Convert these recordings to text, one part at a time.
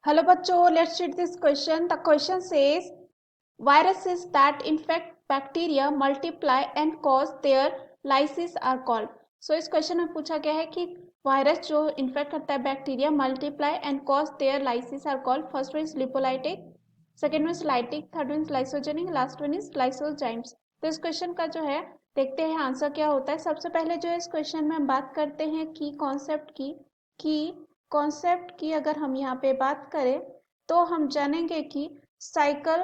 Hello bachcho, let's read this question. The question says viruses that infect bacteria multiply and cause their lysis are called. So इस question में पूछा गया है कि virus जो infect करता है bacteria multiply and cause their lysis are called. First one is lipolytic, second one is lytic, third one is lysogenic, last one is lysozymes. तो इस क्वेश्चन का जो है देखते हैं आंसर क्या होता है. सबसे पहले जो है इस क्वेश्चन में हम बात करते हैं की कॉन्सेप्ट की अगर हम यहाँ पे बात करें तो हम जानेंगे कि साइकिल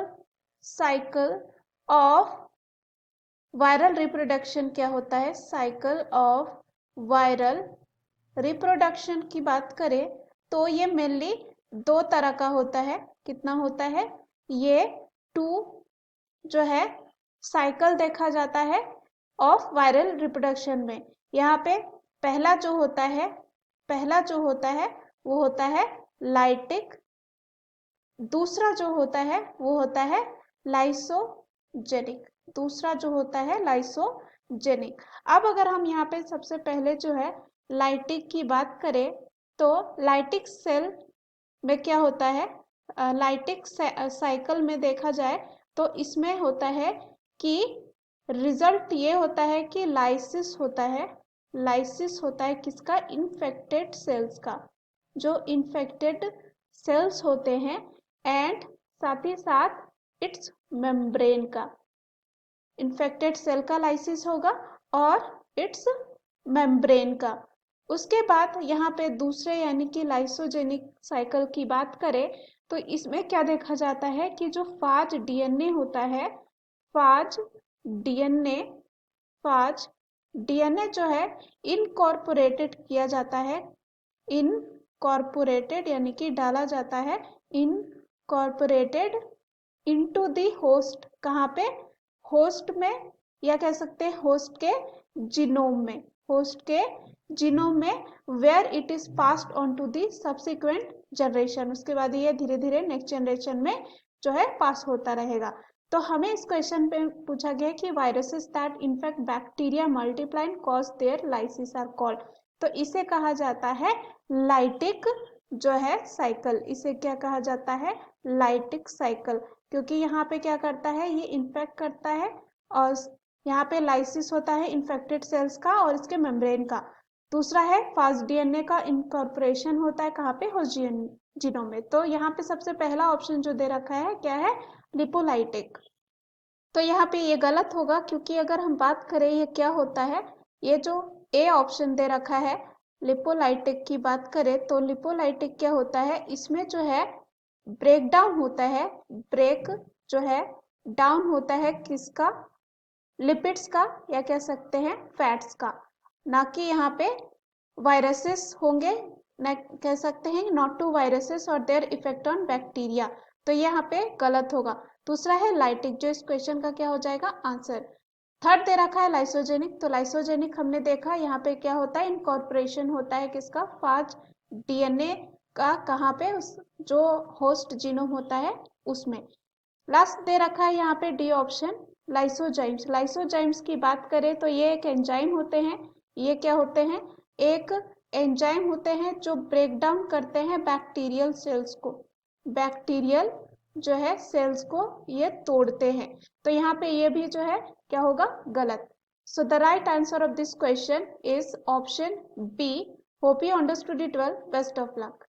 ऑफ वायरल रिप्रोडक्शन क्या होता है. साइकिल ऑफ वायरल रिप्रोडक्शन की बात करें तो ये मेनली दो तरह का होता है. कितना होता है? ये टू जो है साइकिल देखा जाता है ऑफ वायरल रिप्रोडक्शन में. यहाँ पे पहला जो होता है वो होता है लाइटिक, दूसरा जो होता है वो होता है लाइसोजेनिक. अब अगर हम यहाँ पे सबसे पहले जो है लाइटिक की बात करें तो लाइटिक सेल में क्या होता है, लाइटिक साइकिल में देखा जाए तो इसमें होता है कि रिजल्ट ये होता है कि लाइसिस होता है किसका? इन्फेक्टेड सेल्स का. जो इन्फेक्टेड सेल्स होते हैं एंड साथ ही साथ इट्स मेम्ब्रेन का. इन्फेक्टेड सेल का लाइसिस होगा और इट्स मेम्ब्रेन का. उसके बाद यहाँ पे दूसरे यानी कि लाइसोजेनिक साइकिल की बात करें तो इसमें क्या देखा जाता है कि जो फाज डीएनए होता है, फाज डीएनए जो है इनकॉर्पोरेटेड किया जाता है. इनकॉर्पोरेटेड यानी कि डाला जाता है, इनकॉर्पोरेटेड इनटू द होस्ट. कहाँ पे? होस्ट में, या कह सकते हैं होस्ट के जीनोम में where it is passed on to the subsequent generation. उसके बाद ये धीरे धीरे नेक्स्ट जनरेशन में जो है पास होता रहेगा. तो हमें इस क्वेश्चन पे पूछा गया कि viruses that infect bacteria multiply and cause their lysis are called. तो इसे कहा जाता है लाइटिक जो है साइकिल. इसे क्या कहा जाता है? Lytic cycle. क्योंकि यहाँ पे क्या करता है, ये इन्फेक्ट करता है और यहाँ पे लाइसिस होता है इन्फेक्टेड सेल्स का और इसके मेम्ब्रेन का. दूसरा है फास्ट डीएनए का इनकॉर्पोरेशन होता है कहाँ पे? होस्ट जीनोम में. तो यहाँ पे सबसे पहला ऑप्शन जो दे रखा है क्या है? लिपोलाइटिक. तो यहाँ पे ये गलत होगा क्योंकि अगर हम बात करें ये क्या होता है, ये जो ए ऑप्शन दे रखा है लिपोलाइटिक की बात करें तो लिपोलाइटिक क्या होता है, इसमें जो है ब्रेक डाउन होता है, ब्रेक जो है डाउन होता है किसका? लिपिड्स का या कह सकते हैं फैट्स का. ना कि यहाँ पे वायरसेस होंगे, ना कह सकते हैं नॉट टू वायरसेस और देयर इफेक्ट ऑन बैक्टीरिया. तो यहाँ पे गलत होगा. दूसरा है लाइटिक जो इस क्वेश्चन का क्या हो जाएगा? आंसर. थर्ड दे रखा है लाइसोजेनिक. तो लाइसोजेनिक हमने देखा यहाँ पे क्या होता है? इनकॉर्पोरेशन होता है किसका? फाज डीएनए का. कहाँ पे? उस जो होस्ट जीनोम होता है उसमें. लास्ट दे रखा है यहाँ पे डी ऑप्शन लाइसोजाइम्स की बात करें तो ये एक एंजाइम होते हैं. ये क्या होते हैं? एक एंजाइम होते हैं जो ब्रेक डाउन करते हैं बैक्टीरियल सेल्स को. बैक्टीरियल जो है सेल्स को ये तोड़ते हैं. तो यहाँ पे ये भी जो है क्या होगा? गलत. So the right answer of this question is option B. Hope you understood it well. Best of luck.